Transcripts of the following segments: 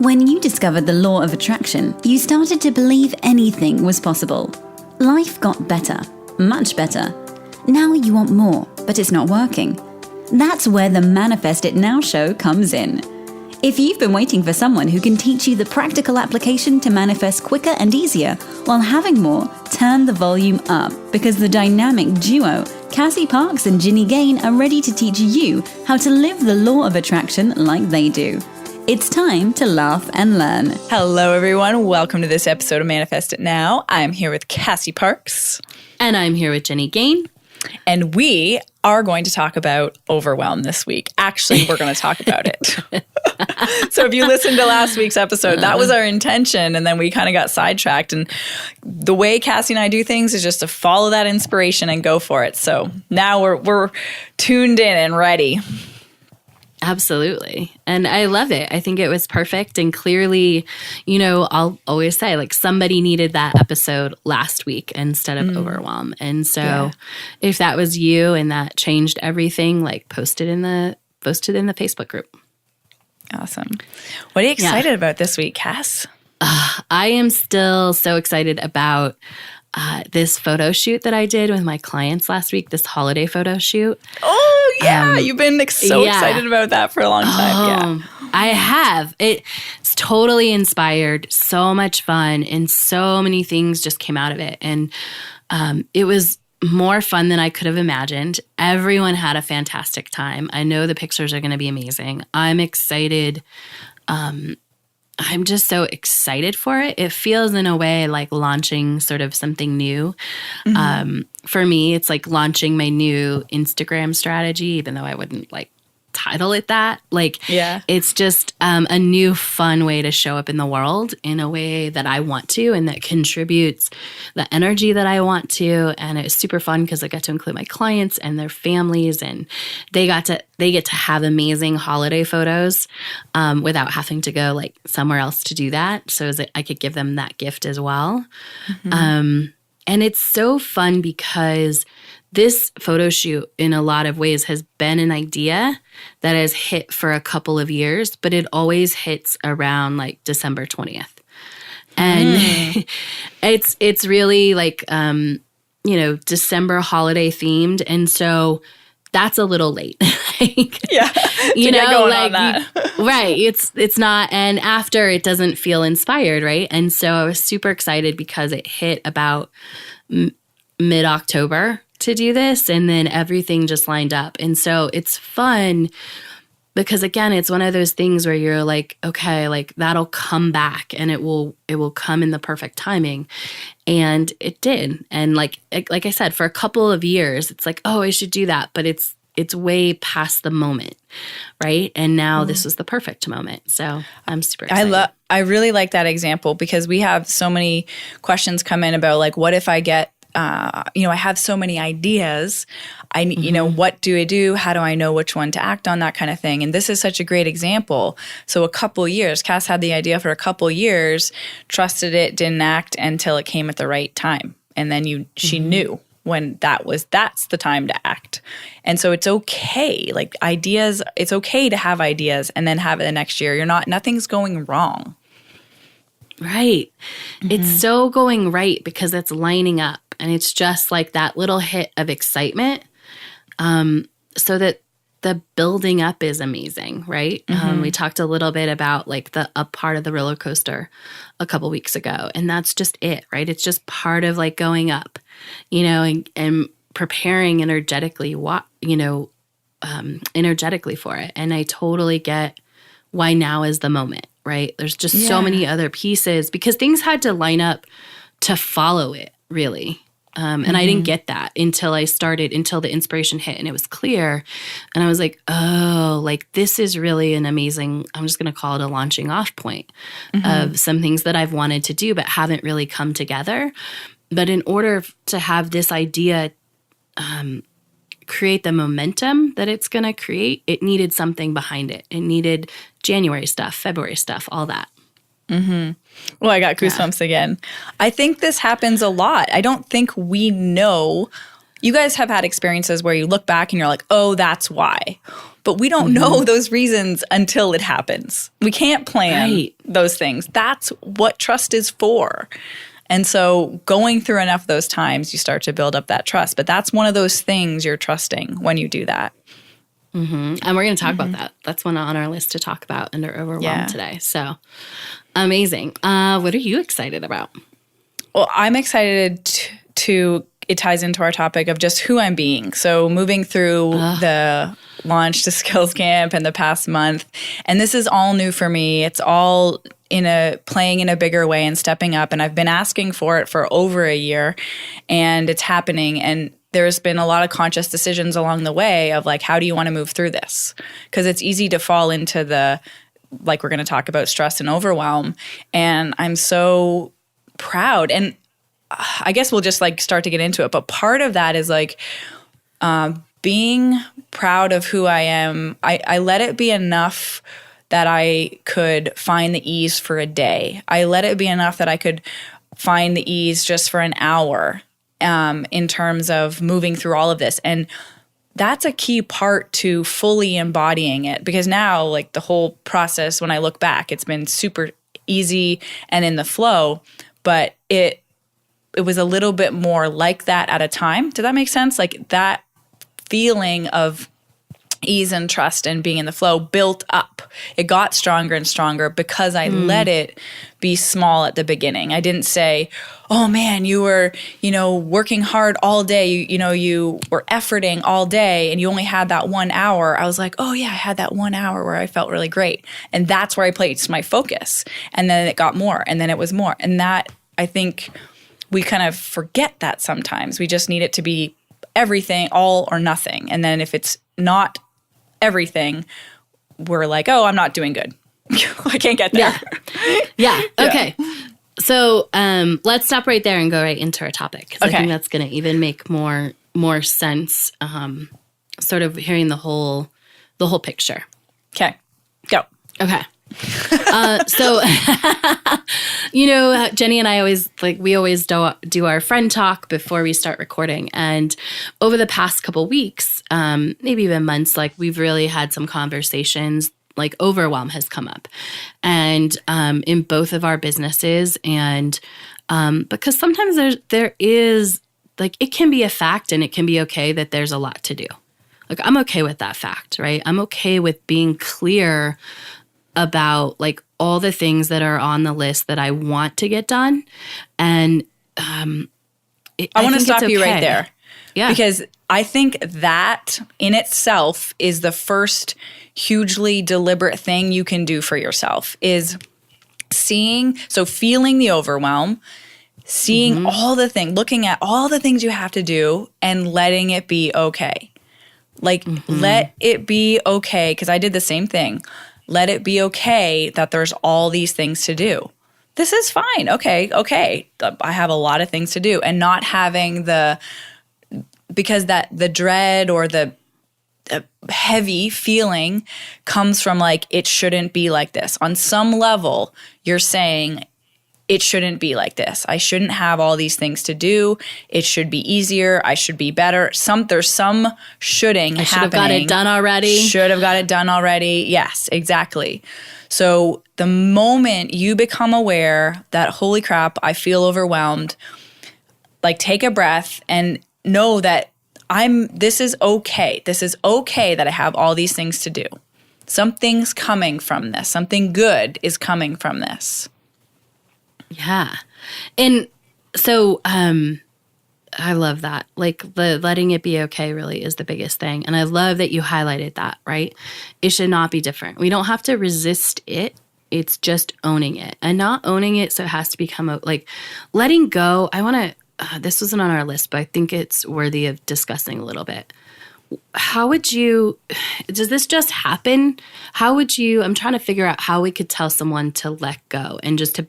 When you discovered the law of attraction, you started to believe anything was possible. Life got better, much better. Now you want more, but it's not working. That's where the Manifest It Now show comes in. If you've been waiting for someone who can teach you the practical application to manifest quicker and easier while having more, turn the volume up, because the dynamic duo, Cassie Parks and Ginny Gain, are ready to teach you how to live the law of attraction like they do. It's time to laugh and learn. Hello, everyone. Welcome to this episode of Manifest It Now. I'm here with Cassie Parks. And I'm here with Ginny Gain. And we are going to talk about Overwhelm this week. Actually, we're going to talk about it. So if you listened to last week's episode, that was our intention. And then we kind of got sidetracked. And the way Cassie and I do things is just to follow that inspiration and go for it. So now we're tuned in and ready. Absolutely. And I love it. I think it was perfect. And clearly, I'll always say, like, somebody needed that episode last week instead of Overwhelm. And so if that was you and that changed everything, like, post it in the Facebook group. Awesome. What are you excited about this week, Cass? I am still so excited about this photo shoot that I did with my clients last week, this holiday photo shoot. Oh, yeah. You've been so excited about that for a long time. I have. It's totally inspired, so much fun, and so many things just came out of it. And it was more fun than I could have imagined. Everyone had a fantastic time. I know the pictures are going to be amazing. I'm excited. I'm just so excited for it. It feels in a way like launching sort of something new. For me, it's like launching my new Instagram strategy, even though I wouldn't like title it that. It's just a new fun way to show up in the world in a way that I want to and that contributes the energy that I want to. And it was super fun because I got to include my clients and their families, and they get to have amazing holiday photos without having to go like somewhere else to do that. So I could give them that gift as well. And it's so fun because this photo shoot in a lot of ways has been an idea that has hit for a couple of years, but it always hits around like December 20th. And it's really like, December holiday themed. And so that's a little late. On that. Right. It's not, and after it doesn't feel inspired, right? And so I was super excited because it hit about mid-October to do this, and then everything just lined up. And so it's fun because, again, it's one of those things where you're like, okay, like that'll come back and it will come in the perfect timing. And it did. And like I said, for a couple of years, it's like, oh, I should do that. But it's way past the moment, right? And now this was the perfect moment. So I'm super excited. I really like that example because we have so many questions come in about like, what if I get I have so many ideas. What do I do? How do I know which one to act on? That kind of thing. And this is such a great example. So a couple years, Cass had the idea for a couple years, trusted it, didn't act until it came at the right time. And then she knew when that's the time to act. And so it's okay. Like ideas, it's okay to have ideas and then have it the next year. Nothing's going wrong. Right. It's so going right because it's lining up. And it's just like that little hit of excitement so that the building up is amazing, right? We talked a little bit about like the up part of the roller coaster a couple weeks ago. And that's just it, right? It's just part of like going up, and preparing energetically, energetically for it. And I totally get why now is the moment, right? There's just so many other pieces because things had to line up to follow it, really. And I didn't get that until the inspiration hit and it was clear. And I was like, oh, like this is really an amazing, I'm just going to call it a launching off point of some things that I've wanted to do but haven't really come together. But in order to have this idea create the momentum that it's going to create, it needed something behind it. It needed January stuff, February stuff, all that. Well, I got goosebumps again. I think this happens a lot. I don't think we know. You guys have had experiences where you look back and you're like, oh, that's why. but we don't know those reasons until it happens. We can't plan those things. That's what trust is for. And so going through enough of those times, you start to build up that trust. But that's one of those things you're trusting when you do that. And we're going to talk about that. That's one on our list to talk about under Overwhelm today. So amazing. What are you excited about? Well, I'm excited to it ties into our topic of just who I'm being. So moving through the launch to Skills Camp and the past month, and this is all new for me. It's all playing in a bigger way and stepping up. And I've been asking for it for over a year, and it's happening. And there's been a lot of conscious decisions along the way of like, how do you want to move through this? Because it's easy to fall into like we're going to talk about stress and overwhelm. And I'm so proud. And I guess we'll just like start to get into it. But part of that is like being proud of who I am. I let it be enough that I could find the ease for a day. I let it be enough that I could find the ease just for an hour in terms of moving through all of this. And that's a key part to fully embodying it, because now like the whole process, when I look back, it's been super easy and in the flow, but it was a little bit more like that at a time. Does that make sense? Like that feeling of ease and trust and being in the flow built up. It got stronger and stronger because I let it be small at the beginning. I didn't say, oh man, you were, working hard all day. You were efforting all day and you only had that 1 hour. I was like, oh yeah, I had that 1 hour where I felt really great. And that's where I placed my focus. And then it got more, and then it was more. And that, I think we kind of forget that sometimes. We just need it to be everything, all or nothing. And then if it's not everything, we're like, oh, I'm not doing good. I can't get there. Yeah. Okay. So let's stop right there and go right into our topic, because I think that's going to even make more sense, sort of hearing the whole picture. Okay. Go. Okay. So, Jenny and I always do our friend talk before we start recording. And over the past couple weeks, maybe even months, like we've really had some conversations, like overwhelm has come up, and in both of our businesses. And because sometimes there is like, it can be a fact and it can be okay that there's a lot to do. Like I'm okay with that fact, right? I'm okay with being clear about like all the things that are on the list that I want to get done. And I want to stop you right there. Yeah. Because I think that in itself is the first hugely deliberate thing you can do for yourself, is feeling the overwhelm, seeing all the things, looking at all the things you have to do and letting it be okay. Like, let it be okay. Because I did the same thing. Let it be okay that there's all these things to do. This is fine. Okay. I have a lot of things to do. And not having because the dread or the heavy feeling comes from like, it shouldn't be like this. On some level, you're saying, it shouldn't be like this. I shouldn't have all these things to do. It should be easier. I should be better. There's some shoulding happening. I should have got it done already. Should have got it done already. Yes, exactly. So the moment you become aware that, holy crap, I feel overwhelmed, like take a breath and know that this is okay. This is okay that I have all these things to do. Something's coming from this. Something good is coming from this. Yeah. And so I love that. Like the letting it be okay really is the biggest thing. And I love that you highlighted that, right? It should not be different. We don't have to resist it. It's just owning it, and not owning it. So it has to become like letting go. I want to, this wasn't on our list, but I think it's worthy of discussing a little bit. How would you, does this just happen? I'm trying to figure out how we could tell someone to let go and just to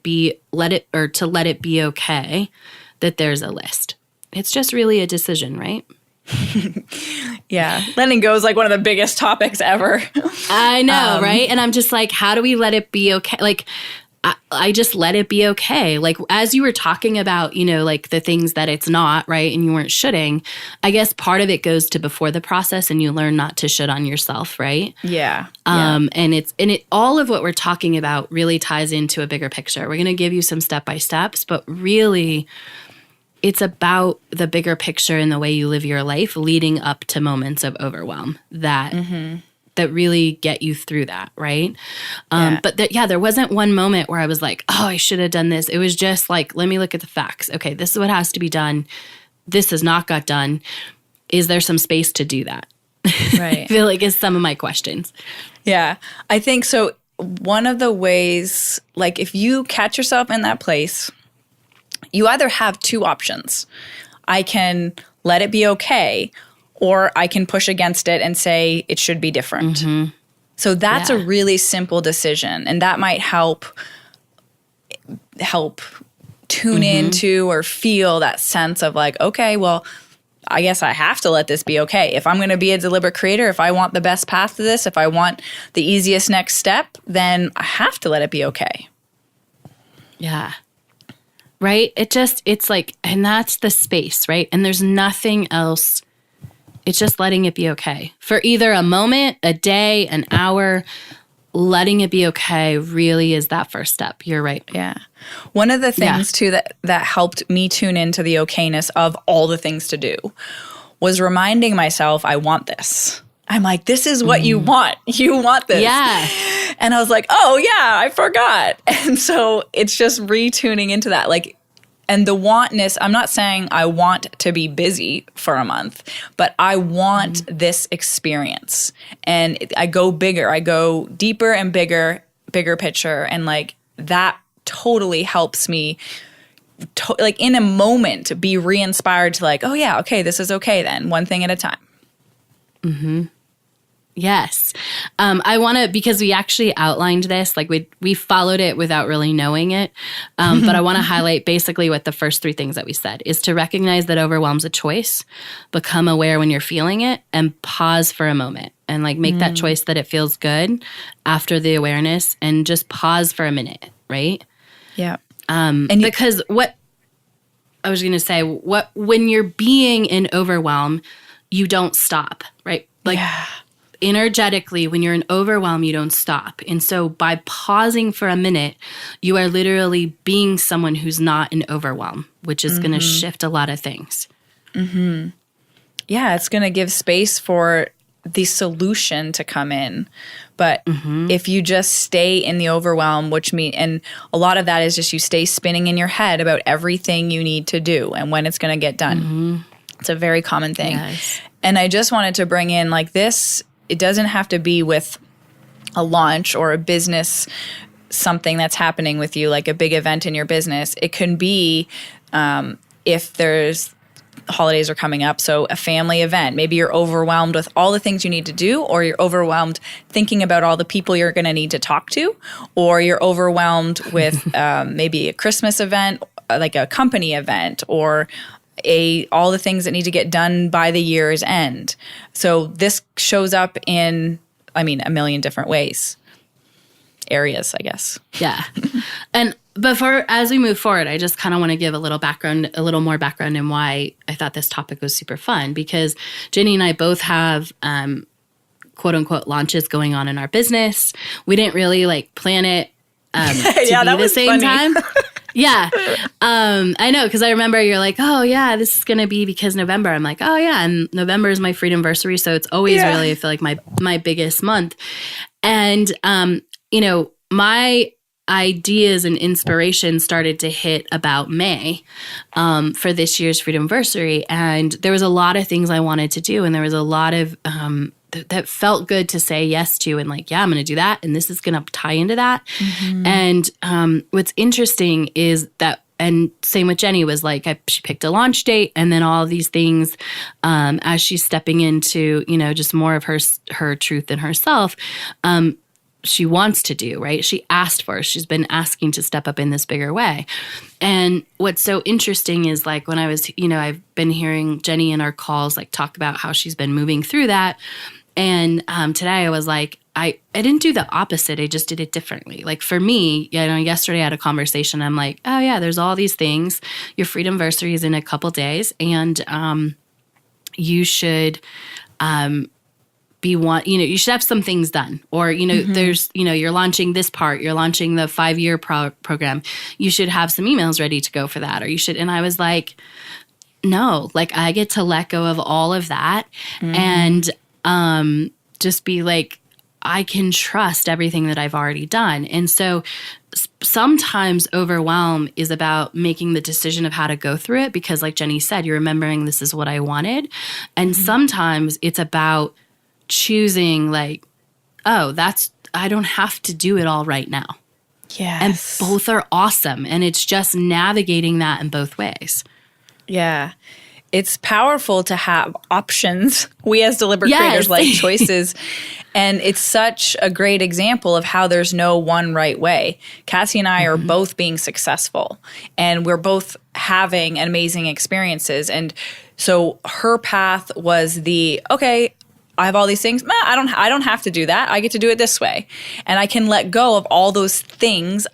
let it be okay that there's a list. It's just really a decision, right? Yeah. Letting go is like one of the biggest topics ever. I know, right? And I'm just like, how do we let it be okay? Like, I just let it be okay. Like, as you were talking about, like the things that it's not, right, and you weren't shoulding, I guess part of it goes to before the process, and you learn not to should on yourself, right? Yeah. And it all of what we're talking about really ties into a bigger picture. We're going to give you some step-by-steps, but really it's about the bigger picture and the way you live your life leading up to moments of overwhelm that really get you through that, right? But there wasn't one moment where I was like, oh, I should have done this. It was just like, let me look at the facts. Okay, this is what has to be done. This has not got done. Is there some space to do that? Right. I feel like is some of my questions. Yeah, I think so. One of the ways, like if you catch yourself in that place, you either have two options. I can let it be okay, or I can push against it and say it should be different. So that's a really simple decision, and that might help tune into or feel that sense of like, okay, well, I guess I have to let this be okay. If I'm going to be a deliberate creator, if I want the best path to this, if I want the easiest next step, then I have to let it be okay. Yeah. Right? It's like, and that's the space, right? And there's nothing else. It's just letting it be okay. For either a moment, a day, an hour, letting it be okay really is that first step. You're right. Yeah. One of the things too that helped me tune into the okayness of all the things to do was reminding myself, I want this. I'm like, this is what you want. You want this. Yeah. And I was like, oh yeah, I forgot. And so it's just retuning into that. Like, and the wantness, I'm not saying I want to be busy for a month, but I want this experience. And I go bigger. I go deeper and bigger picture. And like that totally helps me, like in a moment, be re-inspired to like, oh yeah, okay, this is okay then. One thing at a time. Yes. I want to, because we actually outlined this, like we followed it without really knowing it. But I want to highlight basically what the first three things that we said is to recognize that overwhelm's a choice, become aware when you're feeling it, and pause for a moment and like make that choice that it feels good after the awareness and just pause for a minute. Right. Yeah. Because what I was going to say, when you're being in overwhelm, you don't stop, right? Like energetically, when you're in overwhelm, you don't stop. And so by pausing for a minute, you are literally being someone who's not in overwhelm, which is going to shift a lot of things. Yeah, it's going to give space for the solution to come in. But if you just stay in the overwhelm, and a lot of that is just you stay spinning in your head about everything you need to do and when it's going to get done. It's a very common thing. Yes. And I just wanted to bring in like this, it doesn't have to be with a launch or a business, something that's happening with you, like a big event in your business. It can be if there's holidays are coming up, so a family event. Maybe you're overwhelmed with all the things you need to do, or you're overwhelmed thinking about all the people you're going to need to talk to, or you're overwhelmed with maybe a Christmas event, like a company event, or all the things that need to get done by the year's end. So this shows up in, a million different ways. Areas, I guess. Yeah. And as we move forward, I just kind of want to give a little more background in why I thought this topic was super fun, because Ginny and I both have quote unquote launches going on in our business. We didn't really like plan it to be the same time. Yeah. I know, because I remember you're like, oh yeah, this is going to be because November. I'm like, oh yeah, and November is my freedomversary, so it's always really, I feel like my biggest month. And my ideas and inspiration started to hit about May for this year's freedomversary, and there was a lot of things I wanted to do, and there was a lot of that felt good to say yes to, and like, yeah, I'm going to do that, and this is going to tie into that. And what's interesting is that, and same with Jenny, was like she picked a launch date, and then all these things as she's stepping into just more of her truth and herself. She wants to do, right? She asked for, she's been asking to step up in this bigger way. And what's so interesting is like when I was, I've been hearing Jenny in our calls like talk about how she's been moving through that. And today I was like, I didn't do the opposite. I just did it differently. Like for me, yesterday I had a conversation. I'm like, oh yeah, there's all these things. Your freedomversary is in a couple days, and you should you should have some things done. Or, there's, you're launching this part, you're launching the 5-year program. You should have some emails ready to go for that. Or you should, and I was like, no, like I get to let go of all of that and just be like, I can trust everything that I've already done. And so sometimes overwhelm is about making the decision of how to go through it, because like Jenny said, you're remembering this is what I wanted. And sometimes it's about choosing like, oh, I don't have to do it all right now. Yes. And both are awesome. And it's just navigating that in both ways. Yeah. It's powerful to have options. We as deliberate creators like choices. And it's such a great example of how there's no one right way. Cassie and I are both being successful, and we're both having amazing experiences. And so her path was okay, I have all these things. I don't have to do that. I get to do it this way. And I can let go of all those things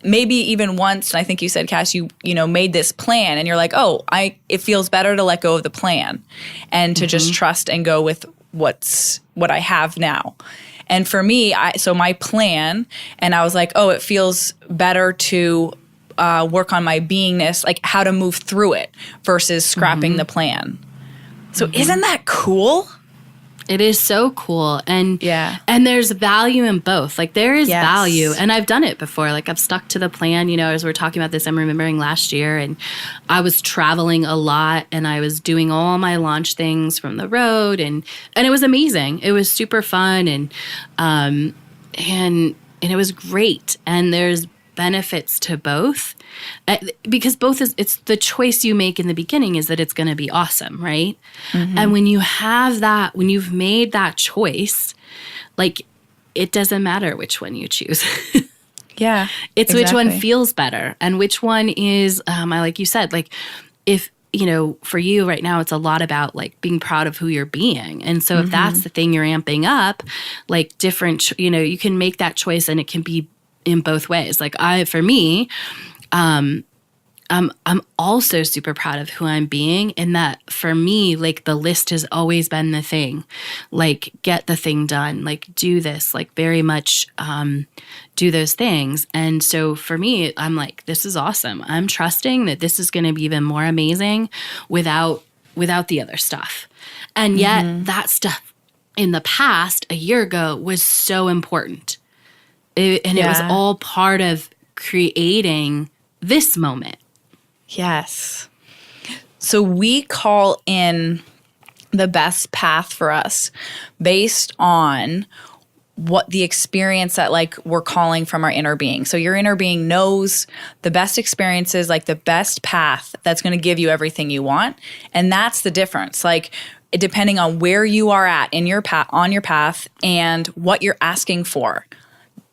maybe even once, and I think you said, Cass, you made this plan and you're like, it feels better to let go of the plan and to just trust and go with what I have now. And for me, so my plan, and I was like, it feels better to work on my beingness, like how to move through it versus scrapping the plan. So isn't that cool? It is so cool. And there's value in both. Like there is value. And I've done it before. Like I've stuck to the plan, as we're talking about this, I'm remembering last year, and I was traveling a lot and I was doing all my launch things from the road, and it was amazing. It was super fun and it was great. And there's benefits to both, because both it's the choice you make in the beginning is that it's going to be awesome, right? And when you have that, when you've made that choice, like it doesn't matter which one you choose. Yeah, it's exactly which one feels better and which one is like you said, like if for you right now, it's a lot about like being proud of who you're being. And so if that's the thing you're amping up, like different, you can make that choice and it can be in both ways. Like for me, I'm also super proud of who I'm being, and that for me, like the list has always been the thing, like get the thing done, like do this, like very much do those things. And so for me, I'm like, this is awesome. I'm trusting that this is going to be even more amazing without the other stuff. And yet that stuff in the past, a year ago, was so important. It was all part of creating this moment. Yes. So we call in the best path for us based on what the experience that like we're calling from our inner being. So your inner being knows the best experiences, like the best path that's going to give you everything you want. And that's the difference. Like depending on where you are at in your on your path and what you're asking for,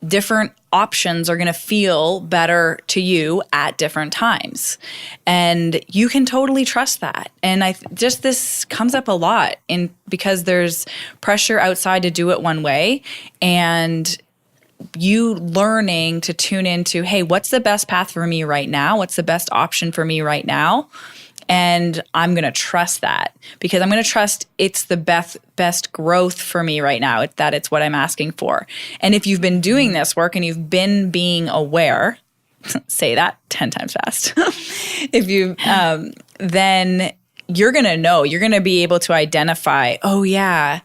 different options are going to feel better to you at different times. And you can totally trust that. And this comes up a lot because there's pressure outside to do it one way, and you learning to tune into, hey, what's the best path for me right now? What's the best option for me right now? And I'm going to trust that, because I'm going to trust it's the best growth for me right now. It's what I'm asking for. And if you've been doing this work and you've been being aware, say that 10 times fast. If you, then you're going to know, you're going to be able to identify, oh yeah,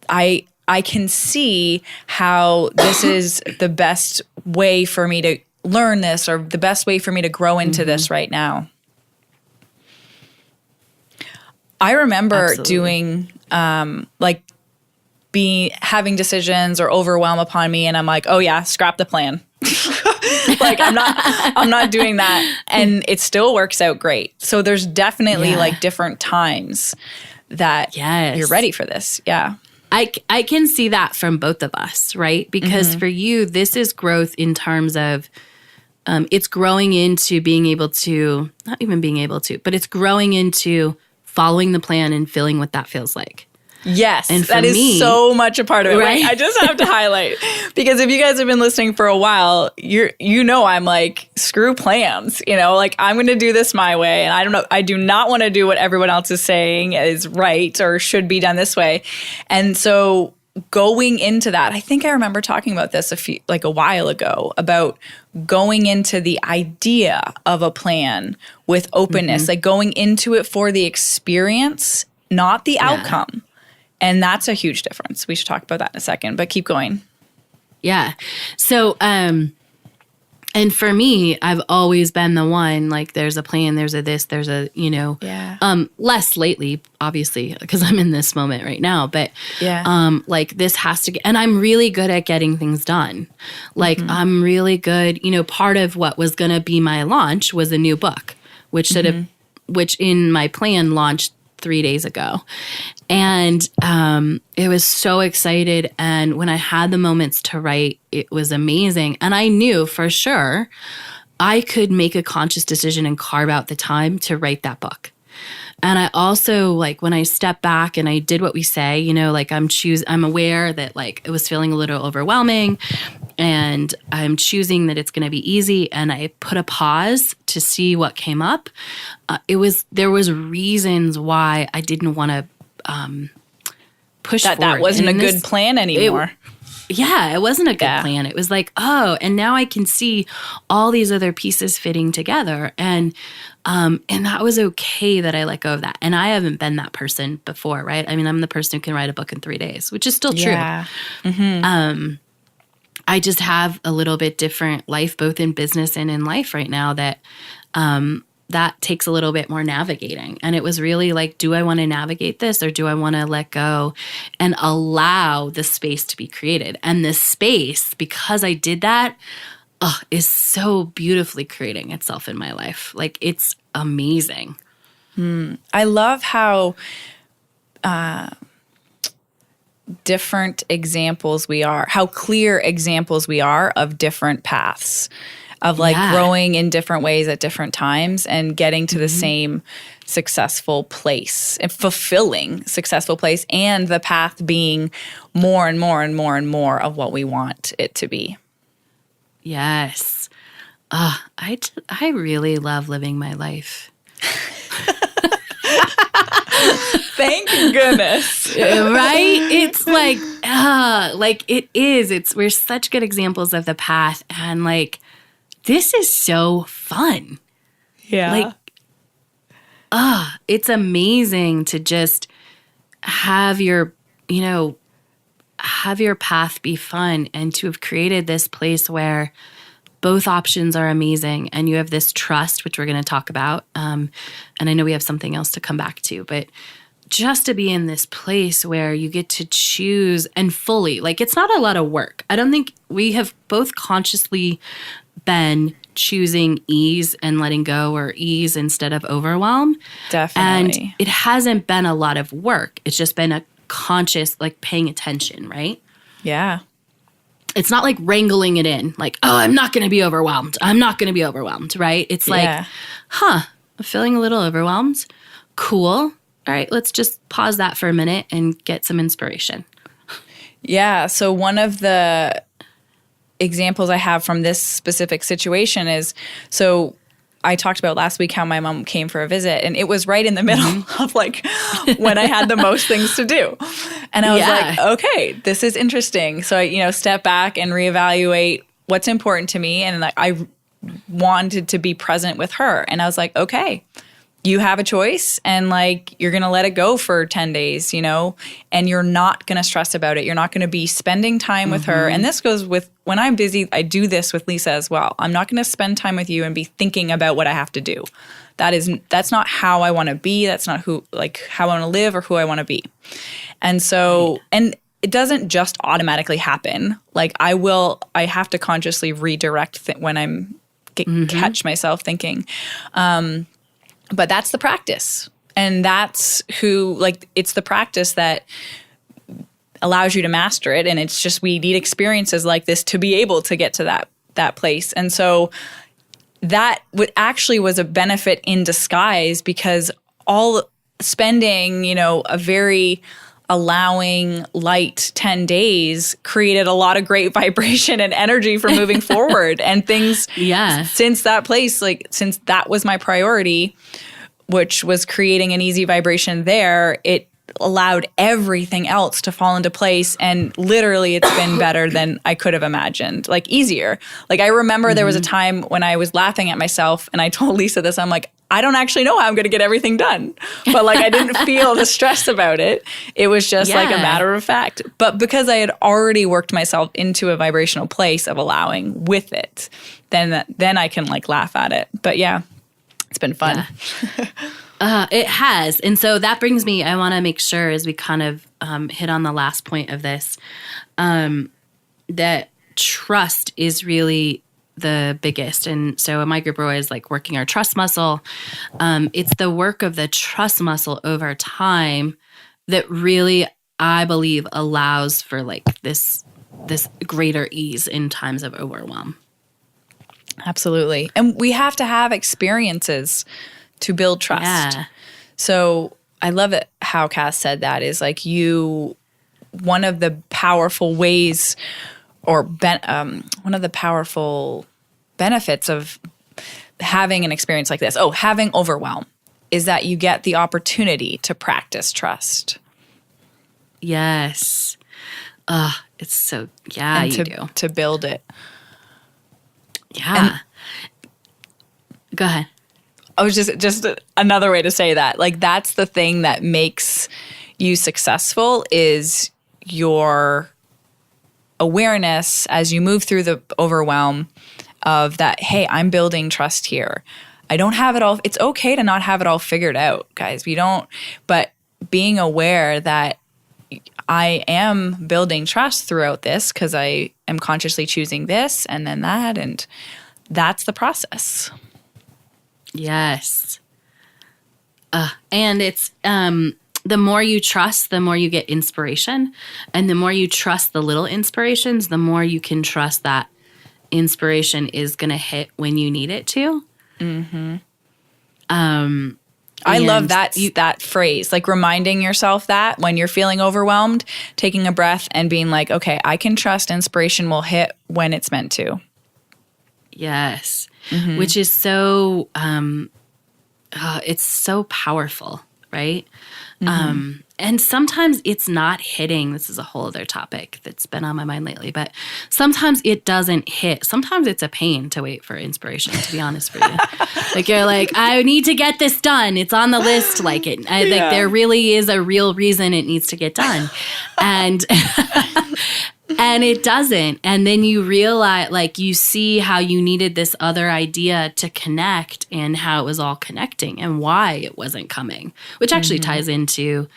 I can see how this is the best way for me to learn this, or the best way for me to grow into this right now. I remember doing having decisions or overwhelm upon me, and I'm like, oh yeah, scrap the plan. Like I'm not doing that, and it still works out great. So there's definitely like different times that you're ready for this. Yeah. I can see that from both of us, right? Because for you, this is growth in terms of it's growing into being able to, not even being able to, but it's growing into following the plan and feeling what that feels like. Yes, And for that is me, so much a part of it. right? Right? I just have to highlight, because if you guys have been listening for a while, I'm like, screw plans. Like, I'm going to do this my way, and I do not want to do what everyone else is saying is right or should be done this way. And so going into that, I think I remember talking about this a while ago, about going into the idea of a plan with openness, like going into it for the experience, not the outcome. And that's a huge difference. We should talk about that in a second, but keep going. Yeah. So, and for me, I've always been the one, like, there's a plan, there's a this, there's a, less lately, obviously, because I'm in this moment right now, but like, this has to get, and I'm really good at getting things done. Like, I'm really good, part of what was going to be my launch was a new book, which in my plan launched 3 days ago. And it was so excited. And when I had the moments to write, it was amazing. And I knew for sure I could make a conscious decision and carve out the time to write that book. And I also, like, when I step back and I did what we say, like, I'm aware that, like, it was feeling a little overwhelming, and I'm choosing that it's going to be easy. And I put a pause to see what came up. There was reasons why I didn't want to push forward. That wasn't a good plan anymore. It wasn't a good plan. It was like, oh, and now I can see all these other pieces fitting together. And that was okay that I let go of that. And I haven't been that person before, right? I mean, I'm the person who can write a book in 3 days, which is still true. Yeah. Mm-hmm. I just have a little bit different life, both in business and in life right now, that takes a little bit more navigating. And it was really like, do I want to navigate this, or do I want to let go and allow the space to be created? And the space, because I did that, is so beautifully creating itself in my life. Like, it's amazing. I love how different examples we are, how clear examples we are of different paths, of like growing in different ways at different times and getting to the same successful place and fulfilling successful place, and the path being more and more and more and more of what we want it to be. Yes. I really love living my life. Thank goodness. Right? It's like it is. We're such good examples of the path, and like, this is so fun. Yeah. Like, it's amazing to just have your path be fun, and to have created this place where both options are amazing, and you have this trust, which we're going to talk about. And I know we have something else to come back to, but just to be in this place where you get to choose and fully, like, it's not a lot of work. I don't think we have both consciously been choosing ease and letting go, or ease instead of overwhelm. Definitely. And it hasn't been a lot of work. It's just been a conscious, like, paying attention, right? Yeah. It's not like wrangling it in, like, oh, I'm not going to be overwhelmed. I'm not going to be overwhelmed, right? It's like, I'm feeling a little overwhelmed. Cool. All right, let's just pause that for a minute and get some inspiration. Yeah. So one of the examples I have from this specific situation is, so I talked about last week how my mom came for a visit, and it was right in the middle of like when I had the most things to do. And I was like, okay, this is interesting. So I, step back and reevaluate what's important to me. And like, I wanted to be present with her. And I was like, okay, you have a choice, and like, you're going to let it go for 10 days, and you're not going to stress about it. You're not going to be spending time with her. And this goes with, when I'm busy, I do this with Lisa as well. I'm not going to spend time with you and be thinking about what I have to do. That's not how I want to be. That's not how I want to live or who I want to be. And so, and it doesn't just automatically happen. Like, I have to consciously redirect when I'm catch myself thinking. But that's the practice. And that's it's the practice that allows you to master it. And it's just, we need experiences like this to be able to get to that place. And so that was a benefit in disguise, because all spending, a very allowing light 10 days created a lot of great vibration and energy for moving forward. And things since that place, like since that was my priority, which was creating an easy vibration there, it allowed everything else to fall into place. And literally it's been better than I could have imagined, like easier. Like I remember there was a time when I was laughing at myself and I told Lisa this, I'm like, I don't actually know how I'm going to get everything done. But like I didn't feel the stress about it. It was just like a matter of fact. But because I had already worked myself into a vibrational place of allowing with it, then I can like laugh at it. But yeah, it's been fun. Yeah. It has. And so that brings me, I want to make sure as we kind of hit on the last point of this, that trust is really the biggest. And so in my group, we're always like working our trust muscle. It's the work of the trust muscle over time that really, I believe, allows for like this greater ease in times of overwhelm. Absolutely. And we have to have experiences to build trust. Yeah. So I love it how Cass said that is like one of the powerful ways or one of the powerful benefits of having an experience like this, having overwhelm, is that you get the opportunity to practice trust. Yes. It's so, and you do. To build it. Yeah. Go ahead. I was just another way to say that. Like that's the thing that makes you successful is your awareness as you move through the overwhelm of that, hey, I'm building trust here. I don't have it all. It's okay to not have it all figured out, guys. But being aware that I am building trust throughout this because I am consciously choosing this and then that, and that's the process. Yes. And it's the more you trust, the more you get inspiration. And the more you trust the little inspirations, the more you can trust that inspiration is going to hit when you need it to. Mm-hmm. I love that phrase, like reminding yourself that when you're feeling overwhelmed, taking a breath and being like, okay, I can trust inspiration will hit when it's meant to. Yes. Mm-hmm. Which is so, it's so powerful, right? Mm-hmm. And sometimes it's not hitting. This is a whole other topic that's been on my mind lately, but sometimes it doesn't hit. Sometimes it's a pain to wait for inspiration, to be honest with you. Like you're like, I need to get this done. It's on the list. Like like there really is a real reason it needs to get done. And and it doesn't. And then you realize, like, you see how you needed this other idea to connect and how it was all connecting and why it wasn't coming, which actually ties into,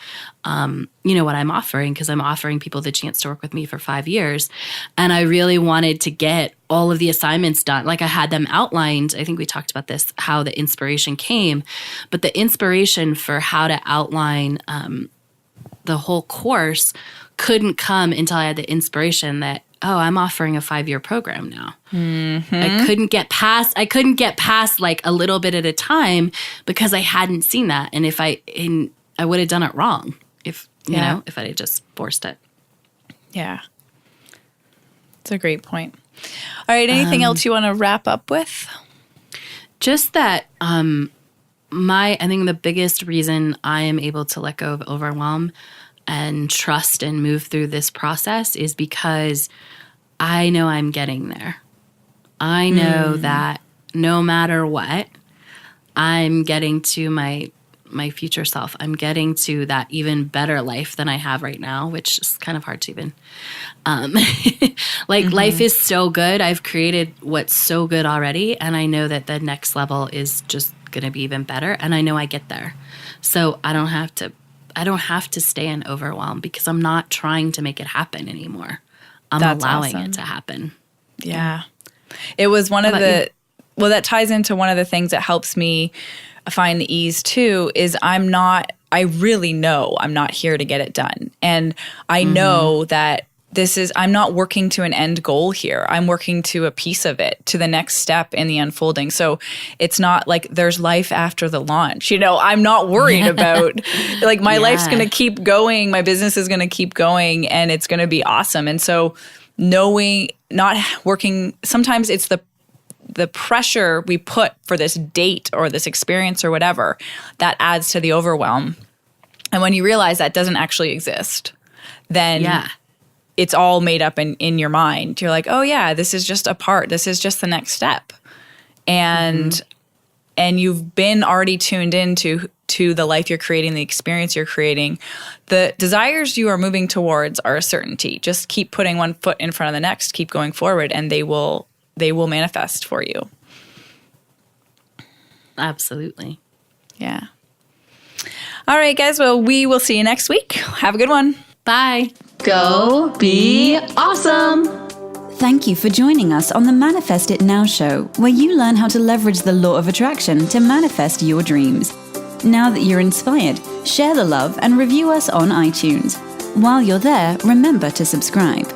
what I'm offering, because I'm offering people the chance to work with me for 5 years. And I really wanted to get all of the assignments done. Like I had them outlined. I think we talked about this, how the inspiration came, but the inspiration for how to outline the whole course couldn't come until I had the inspiration that, I'm offering a 5-year program now. Mm-hmm. I couldn't get past like a little bit at a time because I hadn't seen that. And I would have done it wrong if I had just forced it. Yeah. It's a great point. All right. Anything else you want to wrap up with? Just that, I think the biggest reason I am able to let go of overwhelm and trust and move through this process is because I know I'm getting there. I know that no matter what, I'm getting to my future self. I'm getting to that even better life than I have right now, which is kind of hard to even, life is so good. I've created what's so good already. And I know that the next level is just going to be even better. And I know I get there. So I don't have to stay in overwhelm because I'm not trying to make it happen anymore. I'm allowing it to happen. Yeah. It was one of the, that ties into one of the things that helps me find the ease too, is I really know I'm not here to get it done. And I know that I'm not working to an end goal here. I'm working to a piece of it, to the next step in the unfolding. So it's not like there's life after the launch. I'm not worried about like my life's going to keep going. My business is going to keep going and it's going to be awesome. And so knowing, not working, sometimes it's the pressure we put for this date or this experience or whatever that adds to the overwhelm. And when you realize that doesn't actually exist, then it's all made up in your mind. You're like, oh yeah, this is just a part. This is just the next step. And you've been already tuned into the life you're creating, the experience you're creating. The desires you are moving towards are a certainty. Just keep putting one foot in front of the next, keep going forward, and they will manifest for you. Absolutely. Yeah. All right, guys. Well, we will see you next week. Have a good one. Bye. Go be awesome. Thank you for joining us on the Manifest It Now show, where you learn how to leverage the law of attraction to manifest your dreams. Now that you're inspired, share the love and review us on iTunes. While you're there, remember to subscribe.